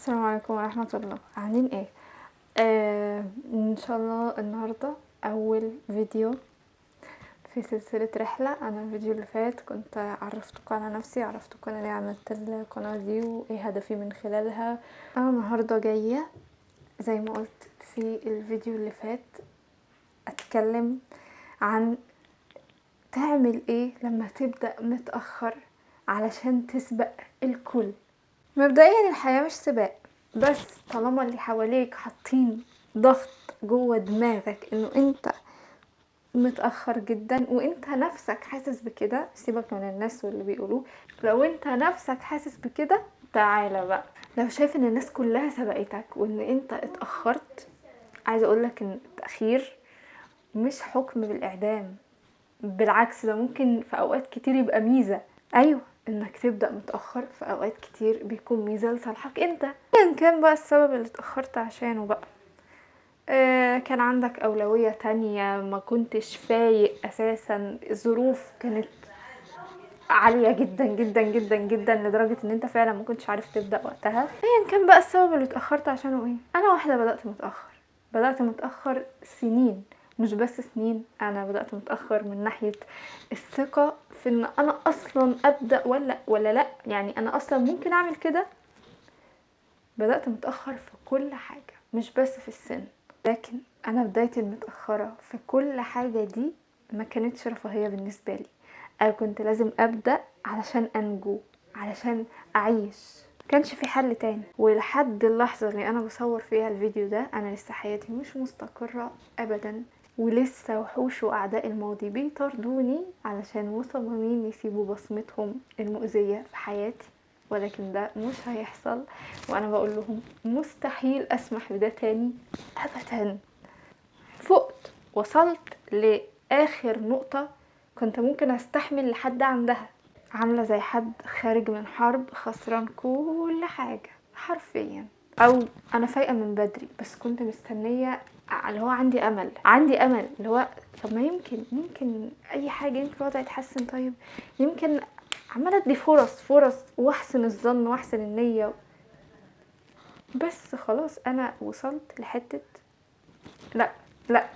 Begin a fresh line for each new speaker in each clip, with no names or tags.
السلام عليكم ورحمة الله. عاملين ايه؟ ان شاء الله النهاردة اول فيديو في سلسلة رحلة. انا الفيديو اللي فات كنت عرفتكم على نفسي، عرفتكم انا ليه عملت القناة دي وايه هدفي من خلالها. انا النهاردة جاية زي ما قلت في الفيديو اللي فات اتكلم عن تعمل ايه لما تبدأ متأخر علشان تسبق الكل. مبدئيا الحياة مش سباق، بس طالما اللي حواليك حاطين ضغط جوه دماغك انه انت متأخر جدا وانت نفسك حاسس بكده، سيبك من الناس واللي بيقولوه. لو انت نفسك حاسس بكده تعالى بقى، لو شايف ان الناس كلها سبقتك وان انت اتأخرت، عايزة اقولك ان التأخير مش حكم بالإعدام، بالعكس ده ممكن في اوقات كتير يبقى ميزة. ايوه، انك تبدأ متأخر في اوقات كتير بيكون ميزة لصالحك انت، ايا كان بقى السبب اللي اتأخرت عشانه بقى. كان عندك اولوية تانية، ما كنتش فايق اساسا، الظروف كانت عالية جدا جدا جدا جدا لدرجة ان انت فعلا ما كنتش عارف تبدأ وقتها. ايا كان بقى السبب اللي اتأخرت عشانه ايه. انا واحدة بدأت متأخر سنين، مش بس سنين، انا بدأت متأخر من ناحية الثقة في ان انا اصلا ابدأ ولا لا، يعني انا اصلا ممكن اعمل كده. بدأت متأخر في كل حاجة، مش بس في السن، لكن انا بدايتي المتأخرة في كل حاجة دي ما كانتش رفاهية بالنسبة لي. انا كنت لازم ابدأ علشان انجو، علشان اعيش، كانش في حل تاني. ولحد اللحظة اللي انا بصور فيها الفيديو ده انا لسه حياتي مش مستقرة ابدا، ولسه وحوش واعداء الماضي بيطاردوني علشان مصممين يسيبوا بصمتهم المؤذية في حياتي، ولكن ده مش هيحصل. وانا بقول لهم مستحيل اسمح بده تاني ابدا. فقت، وصلت لاخر نقطة كنت ممكن استحمل لحد عندها، عاملة زي حد خارج من حرب خسران كل حاجة حرفيا. او انا فايقة من بدري بس كنت مستنية، اللي هو عندي امل اللي هو طب ما يمكن اي حاجة، يمكن الوضع يتحسن، طيب يمكن، عمالة ادي فرص واحسن الظن واحسن النية. بس خلاص انا وصلت لحتة لا لا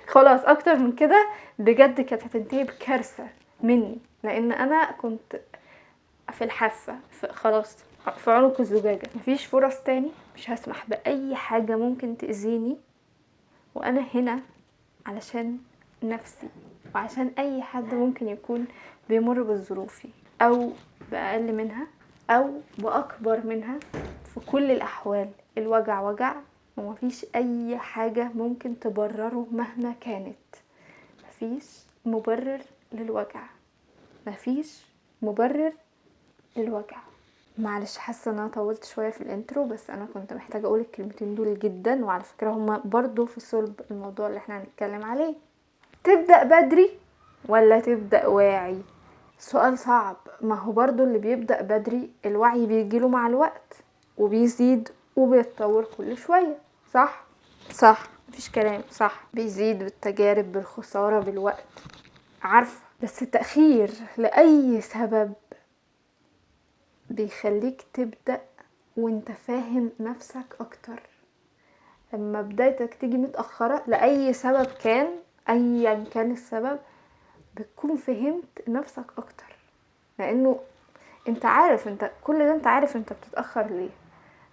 خلاص اكتر من كده بجد كانت هتنتهي بكارثة مني، لان انا كنت في الحافة، خلاص في عنق الزجاجة، مفيش فرص تاني، مش هسمح بأي حاجة ممكن تأذيني. وأنا هنا علشان نفسي وعشان أي حد ممكن يكون بيمر بظروفي أو بأقل منها أو بأكبر منها. في كل الأحوال الوجع وجع، ومفيش أي حاجة ممكن تبرره مهما كانت. مفيش مبرر للوجع، مفيش مبرر للوجع. معلش حاسه ان انا طولت شويه في الانترو، بس انا كنت محتاجه اقول الكلمتين دول جدا، وعلى فكره هما برضو في صلب الموضوع اللي احنا هنتكلم عليه. تبدا بدري ولا تبدا واعي؟ سؤال صعب. ما هو برضو اللي بيبدا بدري الوعي بيجيله مع الوقت وبيزيد وبيتطور كل شويه، صح مفيش كلام، صح بيزيد بالتجارب بالخساره بالوقت، عارفه. بس التاخير لاي سبب بيخليك تبدأ وانت فاهم نفسك اكتر. لما بدايتك تيجي متأخرة لأي سبب كان، ايا كان السبب، بتكون فهمت نفسك اكتر، لانه انت عارف انت كل ده، انت عارف انت بتتأخر ليه،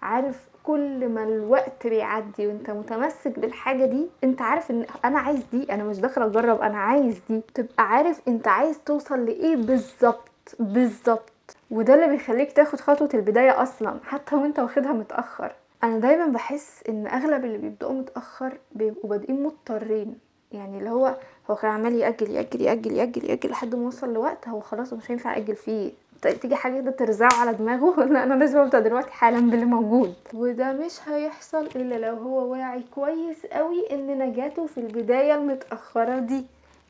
عارف كل ما الوقت بيعدي وانت متمسك بالحاجة دي، انت عارف ان انا عايز دي، انا مش داخله اجرب، انا عايز دي. تبقى عارف انت عايز توصل لايه بالظبط. وده اللي بيخليك تاخد خطوة البداية اصلا حتى وانت واخدها متأخر. انا دايما بحس ان اغلب اللي بيبدأوا متأخر بيبقوا بادئين مضطرين، يعني اللي هو كان عمال يأجل يأجل يأجل يأجل يأجل لحد ما وصل لوقت هو خلاص مش هينفع يأجل فيه، تيجي حاجة كده ترزعه على دماغه لا انا لازم ابدأ دلوقتي حالا باللي موجود. وده مش هيحصل الا لو هو واعي كويس قوي ان نجاته في البداية المتأخرة دي.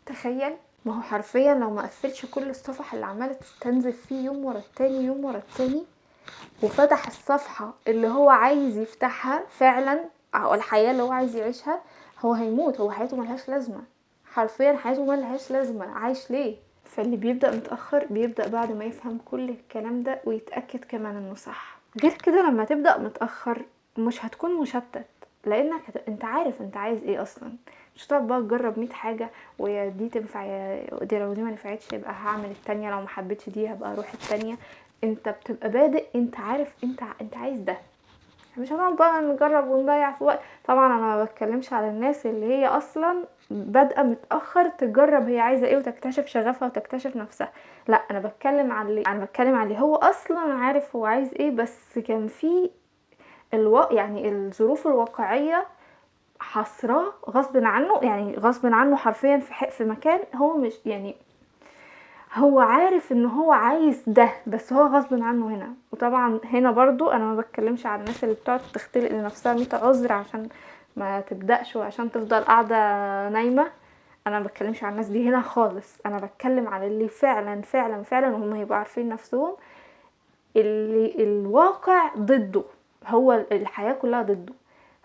تخيل، ما هو حرفيا لو ما قفلش كل الصفح اللي عمالة تستنزف فيه يوم ورا التاني يوم ورا التاني، وفتح الصفحة اللي هو عايز يفتحها فعلا، او الحياة اللي هو عايز يعيشها، هو هيموت، هو حياته ملهاش لازمة، حرفيا حياته ملهاش لازمة، عايش ليه؟ فاللي بيبدأ متأخر بيبدأ بعد ما يفهم كل الكلام ده ويتأكد كمان انه صح. غير كده لما تبدأ متأخر مش هتكون مشتت، لانك انت عارف انت عايز ايه اصلا. مش هتقعد بقى تجرب 100 حاجه، ويا دي تنفع يا دي، لو دي ما نفعتش يبقى هعمل التانية، لو ما حبيتش دي هبقى اروح التانية. انت بتبقى بادئ، انت عارف انت عايز ده. مش هنقعد بقى نجرب ونضيع في وقت. طبعا انا ما بتكلمش على الناس اللي هي اصلا بادئه متاخر تجرب هي عايزه ايه وتكتشف شغفها وتكتشف نفسها. لا، انا بتكلم على اللي هو اصلا عارف هو عايز ايه، بس كان في يعني الظروف الواقعيه حصراه غصب عنه، يعني غصب عنه حرفيا في مكان هو مش يعني هو عارف ان هو عايز ده، بس هو غصب عنه هنا. وطبعا هنا برضو انا ما بتكلمش على الناس اللي بتقعد تختلق لنفسها 100 عذر عشان ما تبدأش وعشان تفضل قاعدة نايمة. انا ما بتكلمش على الناس دي هنا خالص، انا بتكلم على اللي فعلا فعلا فعلا هم يبقوا عارفين نفسهم، اللي الواقع ضده، هو الحياة كلها ضده.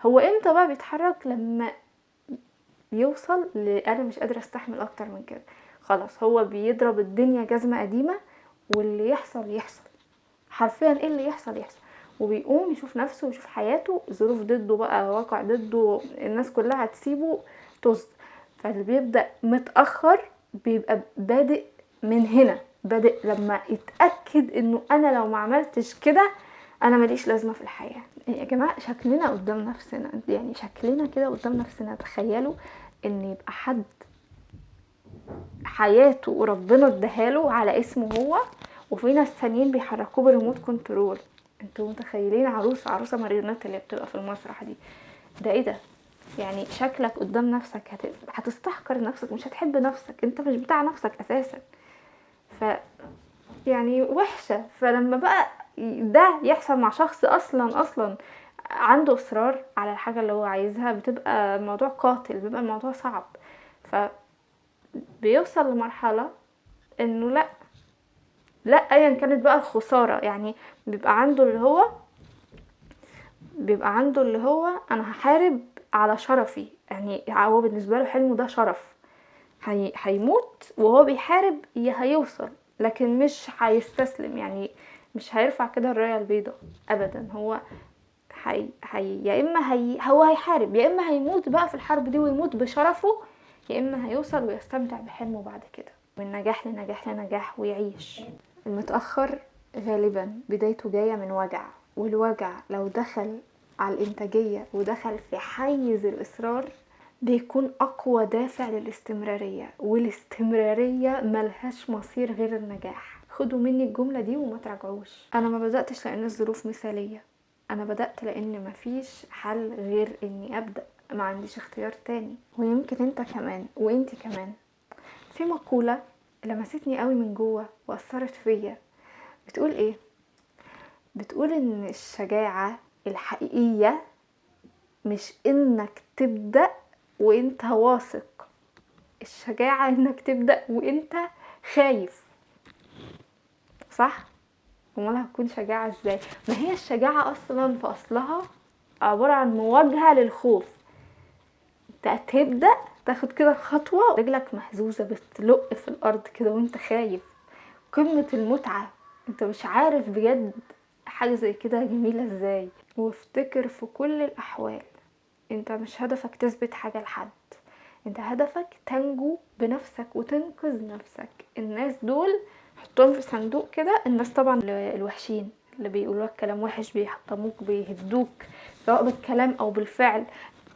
هو امتى بقى بيتحرك؟ لما يوصل انا مش قادرة استحمل اكتر من كده، خلاص هو بيضرب الدنيا جزمة قديمة، واللي يحصل يحصل، حرفيا ايه اللي يحصل يحصل. وبيقوم يشوف نفسه ويشوف حياته، ظروف ضده بقى، واقع ضده، الناس كلها هتسيبه طز. فاللي بيبدأ متأخر بيبقى بادئ من هنا، بادئ لما يتأكد انه انا لو ما عملتش كده انا ماليش لازمة في الحياة. يا جماعة شكلنا قدام نفسنا، يعني شكلنا كده قدام نفسنا. تخيلوا ان يبقى حد حياته وربنا اداهاله على اسمه هو، وفي ناس تانيين بيحركوه بريموت كنترول. انتوا متخيلين عروسه ماريونات اللي بتبقى في المسرح دي؟ ده ايه ده؟ يعني شكلك قدام نفسك هتستحقر نفسك، مش هتحب نفسك، انت مش بتاع نفسك اساسا. ف يعني وحشه. فلما بقى ده يحصل مع شخص اصلا عنده اصرار على الحاجه اللي هو عايزها، بتبقى الموضوع قاتل، بيبقى الموضوع صعب. فبيوصل لمرحله انه لا ايا كانت بقى الخساره، يعني بيبقى عنده اللي هو انا هحارب على شرفي. يعني هو بالنسبه له حلمه ده شرف، هيموت وهو بيحارب، هيوصل، لكن مش هيستسلم. يعني مش هيرفع كده الرايه البيضاء ابدا. هو يا اما هو هيحارب، يا اما هيموت بقى في الحرب دي ويموت بشرفه، يا اما هيوصل ويستمتع بحلمه بعد كده، من نجاح لنجاح لنجاح ويعيش. المتأخر غالبا بدايته جاية من وجع، والوجع لو دخل على الإنتاجية ودخل في حيز الإصرار بيكون أقوى دافع للاستمرارية، والاستمرارية ملهاش مصير غير النجاح. خدوا مني الجملة دي وما تراجعوش. أنا ما بدأتش لأن الظروف مثالية، أنا بدأت لأن مفيش حل غير إني أبدأ، ما عنديش اختيار تاني. ويمكن انت كمان وانتي كمان. في مقولة لمستني قوي من جوه واثرت فيا، بتقول ايه؟ بتقول ان الشجاعة الحقيقية مش انك تبدأ وانت واثق، الشجاعة انك تبدأ وانت خايف. صح؟ امال هتكون شجاعة ازاي؟ ما هي الشجاعة اصلا في اصلها عبارة عن مواجهة للخوف. انت هتبدأ تاخد كده خطوة رجلك مهزوزة بتلق في الارض كده وانت خايف، قمة المتعة. انت مش عارف بجد حاجة زي كده جميلة ازاي. وافتكر في كل الاحوال انت مش هدفك تثبت حاجة لحد، انت هدفك تنجو بنفسك وتنقذ نفسك. الناس دول حطهم في صندوق كده، الناس طبعا الوحشين اللي بيقولوا لك كلام وحش، بيحطموك، بيهدوك سواء بالكلام او بالفعل.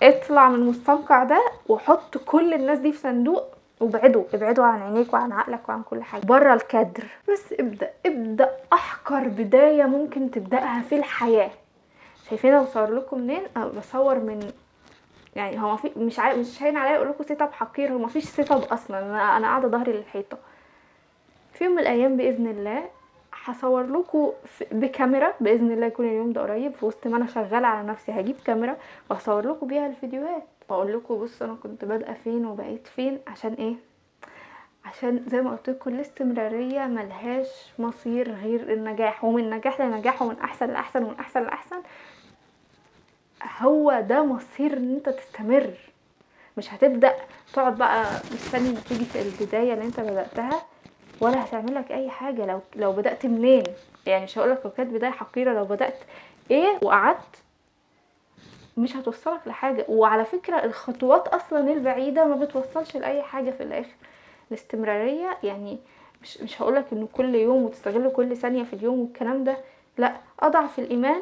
اطلع من المستنقع ده وحط كل الناس دي في صندوق، ابعدوا عن عينيك وعن عقلك وعن كل حاجه، بره الكادر. بس ابدا احقر بدايه ممكن تبداها في الحياه. شايفين انا بصور لكم منين؟ انا بصور من، يعني هو في مش هين عليا اقول لكم سيت اب حقير، هو مفيش سيت اب اصلا، انا قاعده ظهري للحيطه. في يوم من الايام باذن الله هصور لكم بكاميرا، باذن الله يكون اليوم ده قريب، في وسط ما انا شغاله على نفسي هجيب كاميرا واصور لكم بيها الفيديوهات، واقول لكم بصوا انا كنت بادئه فين وبقيت فين. عشان ايه؟ عشان زي ما قلت لكم الاستمراريه ملهاش مصير غير النجاح، ومن نجاح لنجاح، ومن احسن لاحسن، ومن احسن لاحسن. هو ده مصير ان انت تستمر. مش هتبدا تقعد بقى مستني نتيجه البدايه اللي انت بداتها. ولا هتعمل لك اي حاجه. لو بدات منين، يعني مش هقول لك لو كانت بدايه حقيره، لو بدات ايه وقعدت مش هتوصلك لحاجه. وعلى فكره الخطوات اصلا البعيده ما بتوصلش لاي حاجه في الاخر. الاستمراريه يعني مش هقولك انه كل يوم وتستغل كل ثانيه في اليوم والكلام ده، لا. اضعف الايمان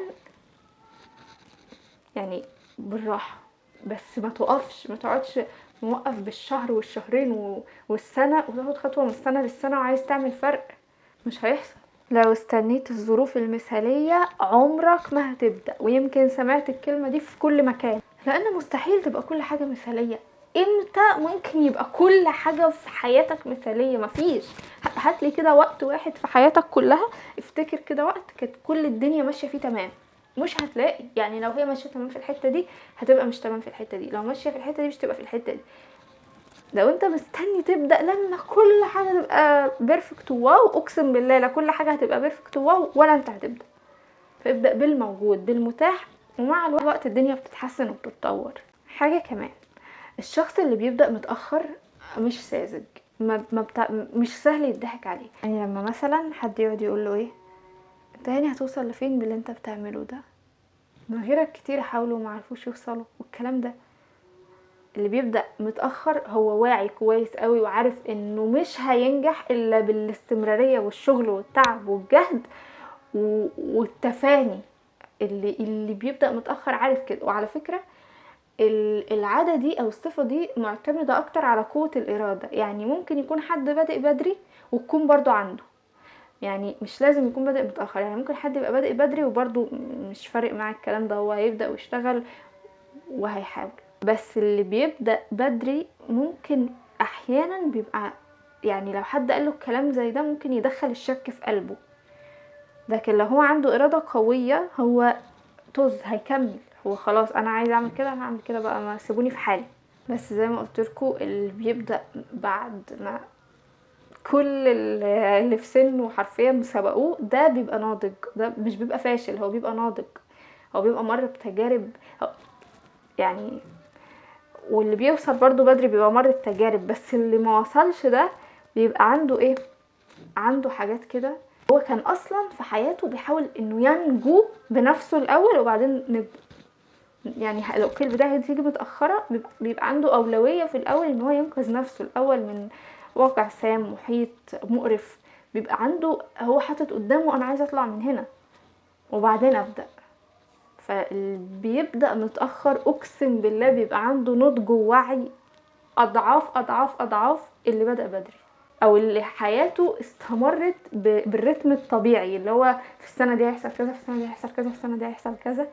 يعني بالراحه، بس ما توقفش، ما تقعدش موقف بالشهر والشهرين والسنه، وتاخد خطوه من السنه للسنه وعايز تعمل فرق. مش هيحصل. لو استنيت الظروف المثاليه عمرك ما هتبدا. ويمكن سمعت الكلمه دي في كل مكان، لان مستحيل تبقى كل حاجه مثاليه. امتى ممكن يبقى كل حاجه في حياتك مثاليه؟ مفيش. هاتلي كده وقت واحد في حياتك كلها، افتكر كده وقت كانت كل الدنيا ماشيه فيه تمام. مش هتلاقي. يعني لو هي ماشيه تمام في الحته دي هتبقى مش تمام في الحته دي، لو ماشيه في الحته دي مش تبقى في الحته دي. لو انت مستني تبدا لما كل حاجه تبقى بيرفكت واو، اقسم بالله لا كل حاجه هتبقى بيرفكت واو ولا انت هتبدا. فابدا بالموجود بالمتاح، ومع الوقت الدنيا بتتحسن وبتتطور. حاجه كمان، الشخص اللي بيبدا متاخر مش ساذج، مش سهل يضحك عليه. يعني لما مثلا حد يقعد يقول له ايه انت يعني هتوصل لفين باللي انت بتعمله ده، من غيرك كتير حاولوا ومعرفوش يوصلوا والكلام ده. اللي بيبدأ متأخر هو واعي كويس قوي وعارف انه مش هينجح الا بالاستمرارية والشغل والتعب والجهد والتفاني. اللي بيبدأ متأخر عارف كده. وعلى فكرة العادة دي او الصفة دي معتمدة اكتر على قوة الارادة. يعني ممكن يكون حد بادئ بدري وتكون برضو عنده، يعني مش لازم يكون بادئ متأخر. يعني ممكن حد يبقى بادئ بدري وبرضو مش فارق معاه الكلام ده، هو هيبدأ ويشتغل وهيحاول. بس اللي بيبدأ بدري ممكن احيانا بيبقى، يعني لو حد قاله الكلام زي ده ممكن يدخل الشك في قلبه. لكن لو هو عنده إرادة قوية هو هيكمل. هو خلاص انا عايز اعمل كده، انا هعمل كده بقى، ما سيبوني في حالي. بس زي ما قلت لكم اللي بيبدأ بعد ما كل اللي في سنه حرفيا سبقوه ده بيبقى ناضج. ده مش بيبقى فاشل، هو بيبقى ناضج. هو بيبقى مر بتجارب يعني. واللي بيوصل برضو بدري بيبقى مر بتجارب. بس اللي ما وصلش ده بيبقى عنده ايه، عنده حاجات كده. هو كان اصلا في حياته بيحاول انه ينجو بنفسه الاول وبعدين يعني لو كل البداية تيجي متأخرة بيبقى عنده أولوية في الأول ان هو ينقذ نفسه الأول من واقع سام محيط مقرف. بيبقى عنده هو حاطط قدامه انا عايز اطلع من هنا وبعدين ابدأ. فاللي بيبدأ متأخر اقسم بالله بيبقى عنده نضج ووعي اضعاف اضعاف اضعاف اللي بدأ بدري، او اللي حياته استمرت بالرتم الطبيعي اللي هو في السنة دي هيحصل كذا، في السنة دي هيحصل كذا، في السنة دي هيحصل كذا.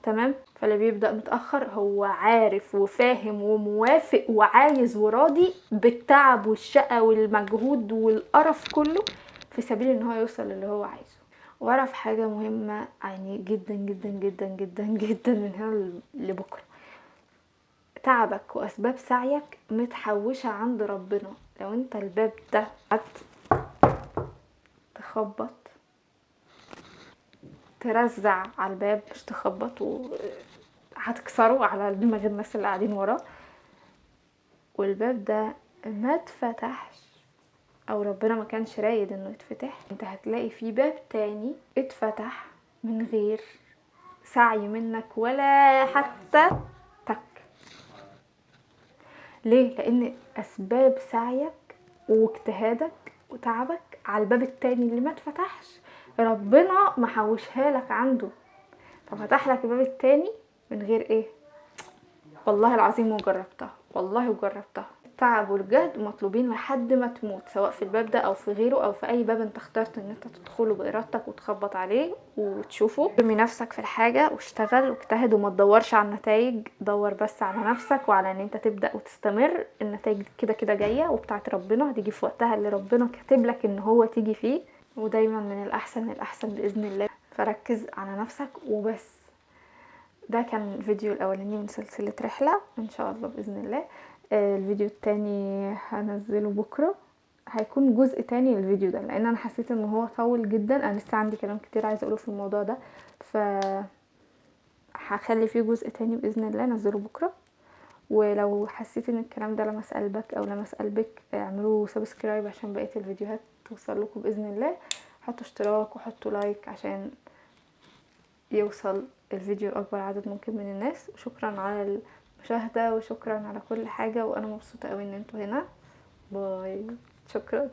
تمام. فاللي بيبدأ متأخر هو عارف وفاهم وموافق وعايز وراضي بالتعب والشقة والمجهود والقرف كله في سبيل ان هو يوصل اللي هو عايزه. واعرف حاجة مهمة يعني جدا جدا جدا جدا جدا من هنا لبكرة، تعبك واسباب سعيك متحوشة عند ربنا. لو انت الباب ده تخبط ترزع على الباب، مش تخبط هتكسره على دماغ الناس اللي قاعدين وراه، والباب ده ما اتفتحش او ربنا ما كانش رايد انه يتفتح، انت هتلاقي في باب تاني اتفتح من غير سعي منك ولا حتى تك. ليه؟ لان اسباب سعيك واجتهادك وتعبك على الباب التاني اللي ما اتفتحش ربنا محوشها لك عنده، ففتح لك الباب التاني من غير ايه. والله العظيم وجربتها، والله وجربتها. التعب والجهد مطلوبين لحد ما تموت، سواء في الباب ده او في غيره او في اي باب انت اخترت ان انت تدخله بارادتك وتخبط عليه وتشوفه. ارمي نفسك في الحاجه واشتغل واجتهد وما تدورش على النتائج، دور بس على نفسك وعلى ان انت تبدا وتستمر. النتائج كده كده جايه وبتاعت ربنا، هتيجي في وقتها اللي ربنا كاتب لك ان هو تيجي فيه، ودايما من الاحسن للاحسن باذن الله. فركز على نفسك وبس. ده كان الفيديو الاولاني من سلسلة رحلة ان شاء الله باذن الله. الفيديو التاني هنزله بكرة، هيكون جزء تاني للفيديو ده لان انا حسيت ان هو طول جدا. انا لسه عندي كلام كتير عايزه اقوله في الموضوع ده، ف هخلي فيه جزء تاني باذن الله انزله بكرة. ولو حسيت ان الكلام ده لمس قلبك او لمس قلبك اعملوا سبسكرايب عشان بقية الفيديوهات توصل لكم باذن الله. حطوا اشتراك وحطوا لايك عشان يوصل الفيديو لاكبر عدد ممكن من الناس. وشكرا على المشاهدة وشكرا على كل حاجة، وانا مبسوطة قوي ان انتوا هنا. باي. شكرا.